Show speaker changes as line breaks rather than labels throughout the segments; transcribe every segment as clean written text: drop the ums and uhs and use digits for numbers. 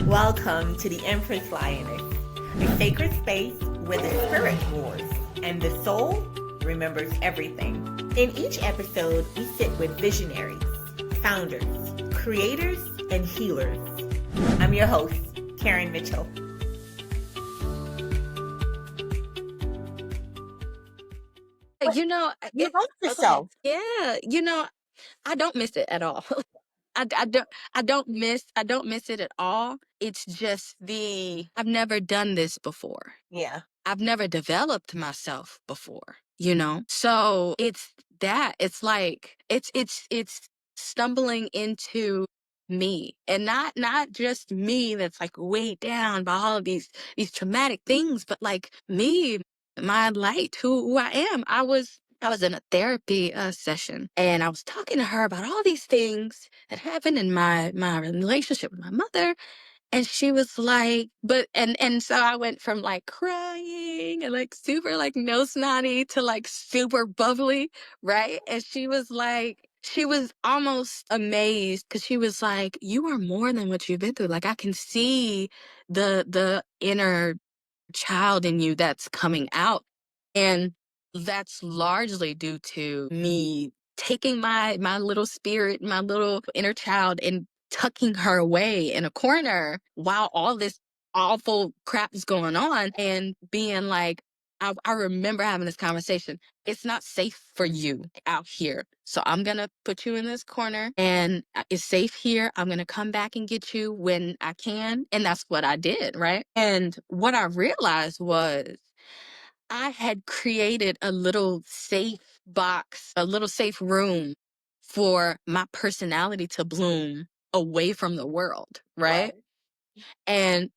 Welcome to the Empress Lioness, a sacred space where the spirit roars and the soul remembers everything. In each episode, we sit with visionaries, founders, creators, and healers. I'm your host, Karen Mitchell.
You know,
You wrote yourself.
yeah, I don't miss it at all. I don't miss it at all. It's just I've never done this before.
Yeah.
I've never developed myself before, you know? So it's like, it's stumbling into me, and not just me that's like weighed down by all of these traumatic things, but like me, my light, who I am. I was in a therapy session, and I was talking to her about all these things that happened in my relationship with my mother. And she was like, and so I went from like crying and like super like no snotty to like super bubbly, right? And she was almost amazed, because she was like, you are more than what you've been through. Like, I can see the inner child in you that's coming out. And that's largely due to me taking my little spirit, my little inner child, and tucking her away in a corner while all this awful crap is going on, and being like, I remember having this conversation. It's not safe for you out here. So I'm going to put you in this corner, and it's safe here. I'm going to come back and get you when I can. And that's what I did, right? And what I realized was I had created a little safe box, a little safe room for my personality to bloom away from the world, right? And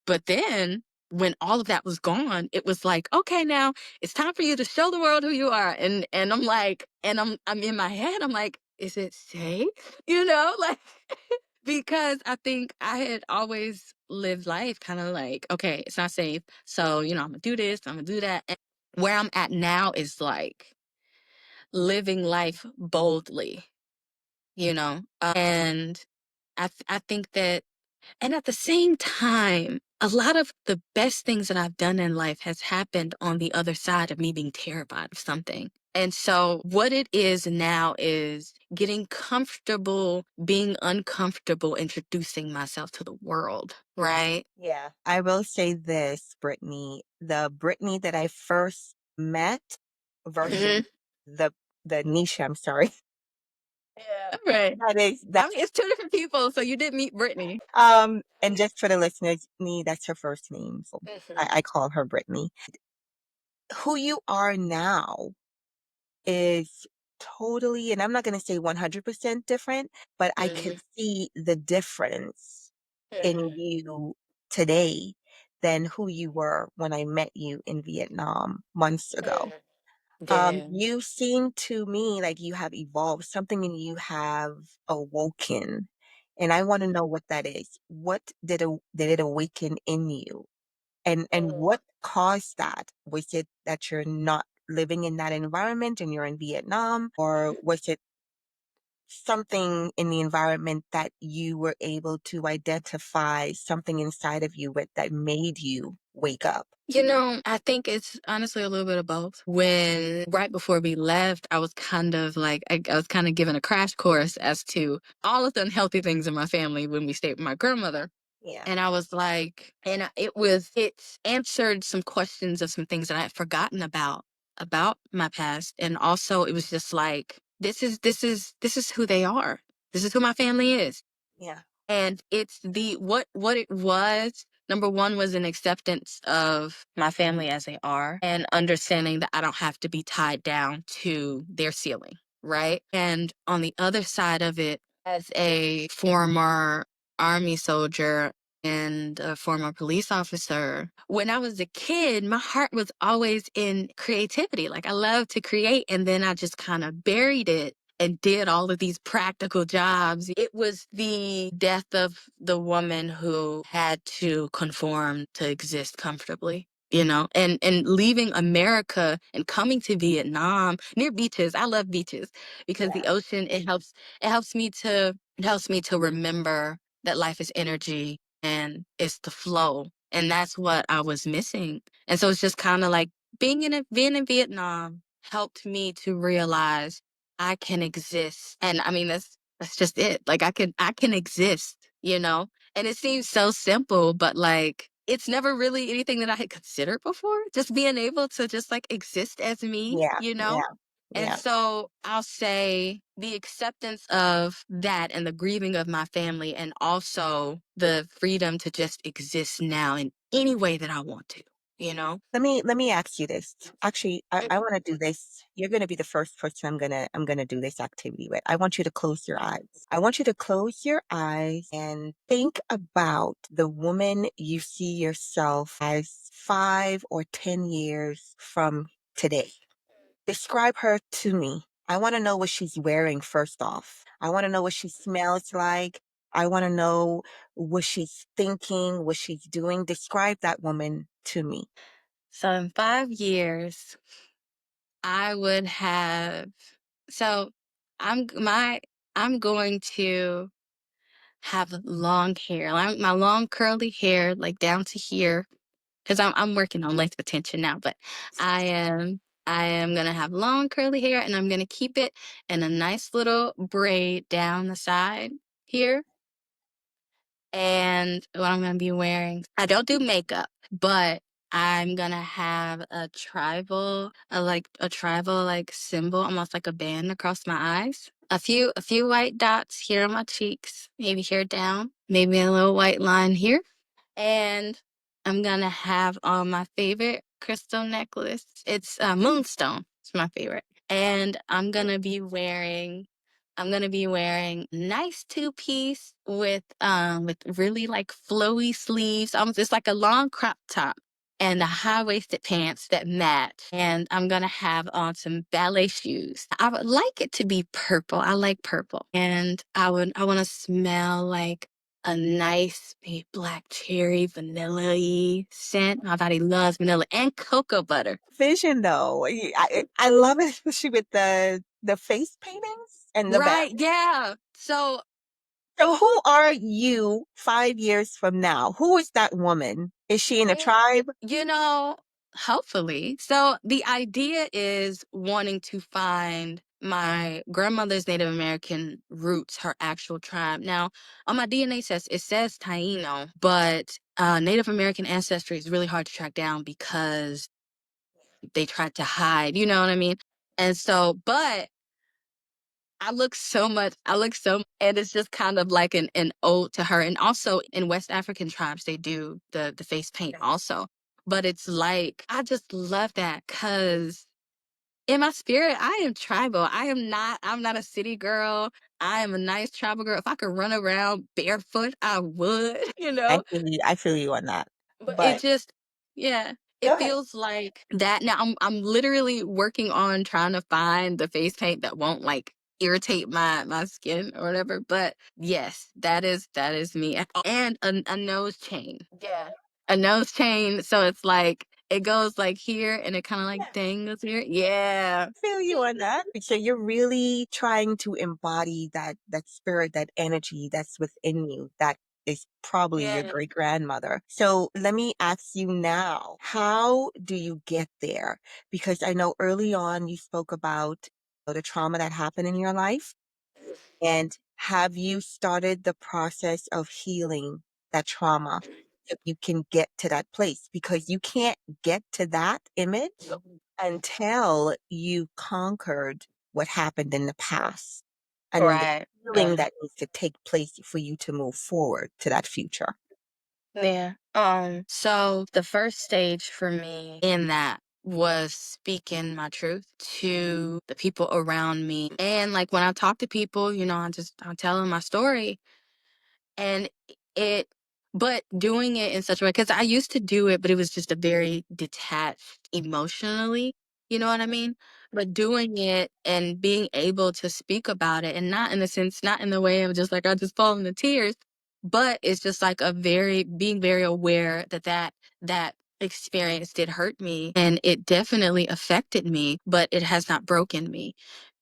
but then when all of that was gone, it was like, okay, now it's time for you to show the world who you are. And I'm like, and I'm in my head, I'm like, is it safe? Like, because I think I had always lived life kind of like, okay, it's not safe. So, I'm gonna do this, I'm gonna do that. And where I'm at now is like living life boldly, and I think that, and at the same time, a lot of the best things that I've done in life has happened on the other side of me being terrified of something. And so what it is now is getting comfortable, being uncomfortable, introducing myself to the world, right?
Yeah. I will say this, Brittany. The Brittany that I first met versus the the Niesha, I'm sorry.
Yeah, right.
That is
I
that
mean, it's two different people, so you did meet Brittany.
and just for the listeners, me, that's her first name. So I call her Brittany. Who you are now is totally, and I'm not gonna say 100% different, but I can see the difference in you today than who you were when I met you in Vietnam months ago.
Yeah.
You seem to me like you have evolved, something in you have awoken, and I want to know what that is. What did it awaken in you? And what caused that? Was it that you're not living in that environment and you're in Vietnam, or was it something in the environment that you were able to identify something inside of you that made you wake up?
I think it's honestly a little bit of both. When right before we left, I was kind of like, I was kind of given a crash course as to all of the unhealthy things in my family when we stayed with my grandmother.
Yeah.
And I was like, it answered some questions of some things that I had forgotten about my past. And also it was just like, this is who they are. This is who my family is.
Yeah.
And it's what it was. Number one was an acceptance of my family as they are, and understanding that I don't have to be tied down to their ceiling, right? And on the other side of it, as a former Army soldier and a former police officer, when I was a kid, my heart was always in creativity. Like, I love to create, and then I just kind of buried it and did all of these practical jobs. It was the death of the woman who had to conform to exist comfortably, and leaving America and coming to Vietnam near beaches. I love beaches because the ocean, it helps me to remember that life is energy. and it's the flow. And that's what I was missing. And so it's just kind of like being in Vietnam helped me to realize I can exist. And I mean that's just it. Like I can exist, you know? And it seems so simple, but like it's never really anything that I had considered before. Just being able to just like exist as me,
Yeah,
you know?
yeah,
And
yeah.
so I'll say the acceptance of that and the grieving of my family, and also the freedom to just exist now in any way that I want to, you know?
Let me ask you this. Actually, I want to do this. You're gonna be the first person I'm gonna do this activity with. I want you to close your eyes. I want you to close your eyes and think about the woman you see yourself as 5 or 10 years from today. Describe her to me. I want to know what she's wearing first off. I want to know what she smells like. I want to know what she's thinking, what she's doing. Describe that woman to me.
So in 5 years, I would have so I'm g- my I'm going to have long hair, like my long curly hair, like down to here, because I'm working on length retention now. But I am gonna have long curly hair, and I'm gonna keep it in a nice little braid down the side here. And what I'm gonna be wearing, I don't do makeup, but I'm gonna have a tribal like symbol, almost like a band across my eyes. A few white dots here on my cheeks, maybe here down, maybe a little white line here. And I'm gonna have on my favorite crystal necklace. It's moonstone. It's my favorite. And I'm gonna be wearing nice two-piece with really like flowy sleeves. It's like a long crop top and the high-waisted pants that match. And I'm gonna have on some ballet shoes. I would like it to be purple. I like purple. And I wanna smell like a nice big black cherry vanilla-y scent. My body loves vanilla and cocoa butter.
Vision though. I love it, especially with the face paintings and the band.
Right, yeah. So
So who are you 5 years from now? Who is that woman? Is she in a
it
tribe?
you know, hopefully. So the idea is wanting to find my grandmother's Native American roots, her actual tribe. Now, on my DNA test, it says Taino, but Native American ancestry is really hard to track down because they tried to hide, you know what I mean? And so, but and it's just kind of like an ode to her. And also in West African tribes, they do the face paint also. But it's like, I just love that because in my spirit, I am tribal. I'm not a city girl. I am a nice tribal girl. If I could run around barefoot, I would, you know?
I feel you on that.
But it
But
just yeah,
go
it
ahead.
feels like that now. I'm literally working on trying to find the face paint that won't like irritate my skin or whatever. But yes, that is me. And a nose chain. Yeah. A nose chain, so it's like it goes like here and it kind of like dangles here. Yeah.
Feel you on that. So you're really trying to embody that spirit, that energy that's within you, that is probably your
Yeah.
great grandmother. So let me ask you now, how do you get there? Because I know early on you spoke about the trauma that happened in your life. And have you started the process of healing that trauma so you can get to that place? Because you can't get to that image until you conquered what happened in the past and the
Right.
healing
Right.
that needs to take place for you to move forward to that future.
Yeah. So the first stage for me in that was speaking my truth to the people around me. And like when I talk to people, I tell them my story. And it but doing it in such a way, because I used to do it, but it was just a very detached emotionally, you know what I mean? But doing it and being able to speak about it, and not in the way of just like I just fall into tears, but it's just like a very being very aware that experience did hurt me, and it definitely affected me, but it has not broken me.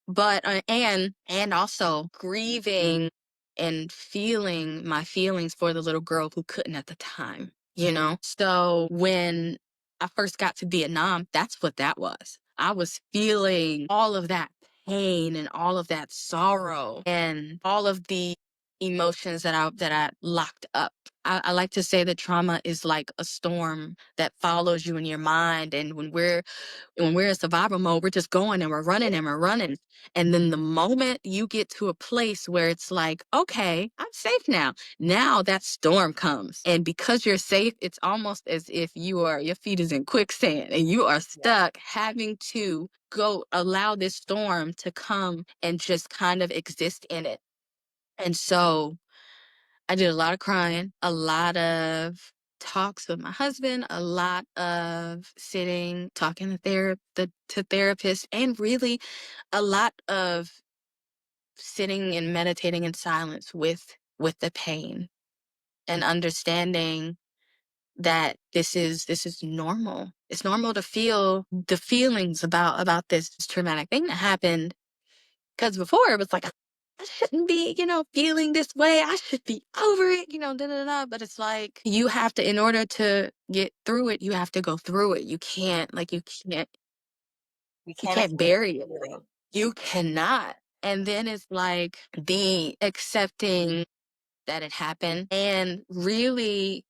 But and also grieving and feeling my feelings for the little girl who couldn't at the time, you know? So when I first got to Vietnam, that's what that was. I was feeling all of that pain and all of that sorrow and all of the emotions that I locked up. I like to say that trauma is like a storm that follows you in your mind. And when we're in survival mode, we're just going and we're running and we're running. And then the moment you get to a place where it's like, okay, I'm safe now. Now that storm comes. And because you're safe, it's almost as if your feet is in quicksand and you are
Yeah.
stuck having to go allow this storm to come and just kind of exist in it. And so I did a lot of crying, a lot of talks with my husband, a lot of sitting, talking to therapists, and really a lot of sitting and meditating in silence with the pain and understanding that this is normal. It's normal to feel the feelings about this traumatic thing that happened. Because before it was like, I shouldn't be, feeling this way. I should be over it, da da da. But it's like you have to, in order to get through it, you have to go through it. You can't,
We
you
can't
can't
escape
bury it.
feeling.
You cannot. And then it's like the accepting that it happened and really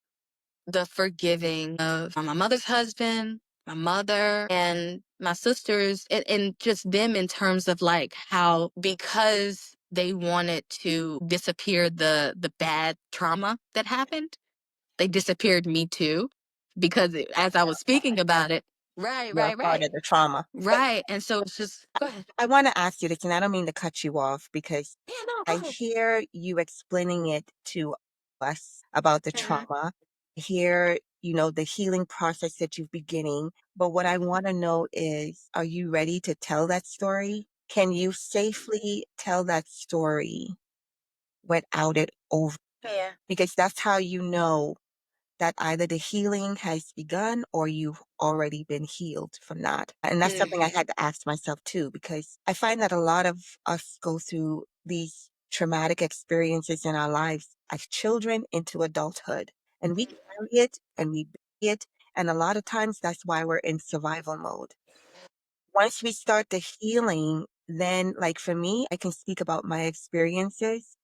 the forgiving of my mother's husband, my mother, and my sisters, and just them in terms of like how because they wanted to disappear the bad trauma that happened, they disappeared me too. Because as I was speaking about it, right,
You're a
right,
part
right,
of the trauma. But
right. And so it's just go ahead.
I want to ask you this, and I don't mean to cut you off because
Yeah, no, go
I
ahead.
hear you explaining it to us about the
Mhm.
trauma. I hear, the healing process that you're beginning. But what I want to know is, are you ready to tell that story? Can you safely tell that story without it over?
Yeah.
Because that's how you know that either the healing has begun or you've already been healed from that. And that's something I
Mhm.
had to ask myself too, because I find that a lot of us go through these traumatic experiences in our lives as children into adulthood. And we carry it and we bury it. And a lot of times that's why we're in survival mode. Once we start the healing, then, like for me, I can speak about my experiences.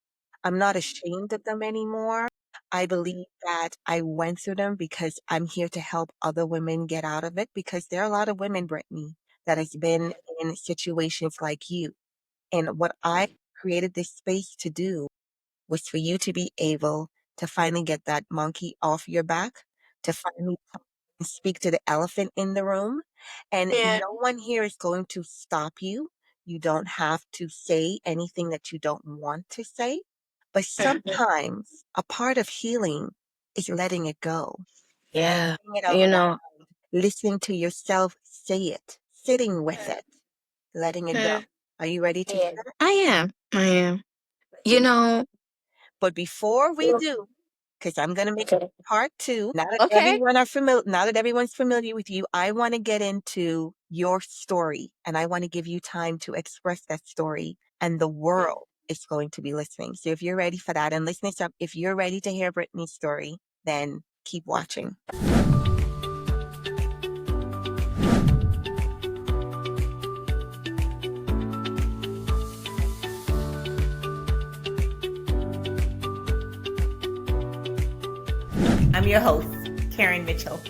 I'm not ashamed of them anymore. I believe that I went through them because I'm here to help other women get out of it because there are a lot of women, Brittany, that has been in situations like you. And what I created this space to do was for you to be able to finally get that monkey off your back, to finally speak to the elephant in the room. And
Yeah.
no one here is going to stop you. You don't have to say anything that you don't want to say. But
Mhm.
sometimes a part of healing is letting it go,
Yeah.
saying it out
You
loud,
know,
listening to yourself say it, sitting with it, letting it go.
Mhm.
Are you ready to do
Yeah.
that?
I am. I am. You know,
But before we do, because I'm gonna make
okay.
part two.
Okay.
Now that everyone's familiar with you, I want to get into your story and I want to give you time to express that story and the world is going to be listening. So if you're ready for that and listeners up, if you're ready to hear Brittany's story, then keep watching. I'm your host, Karen Mitchell.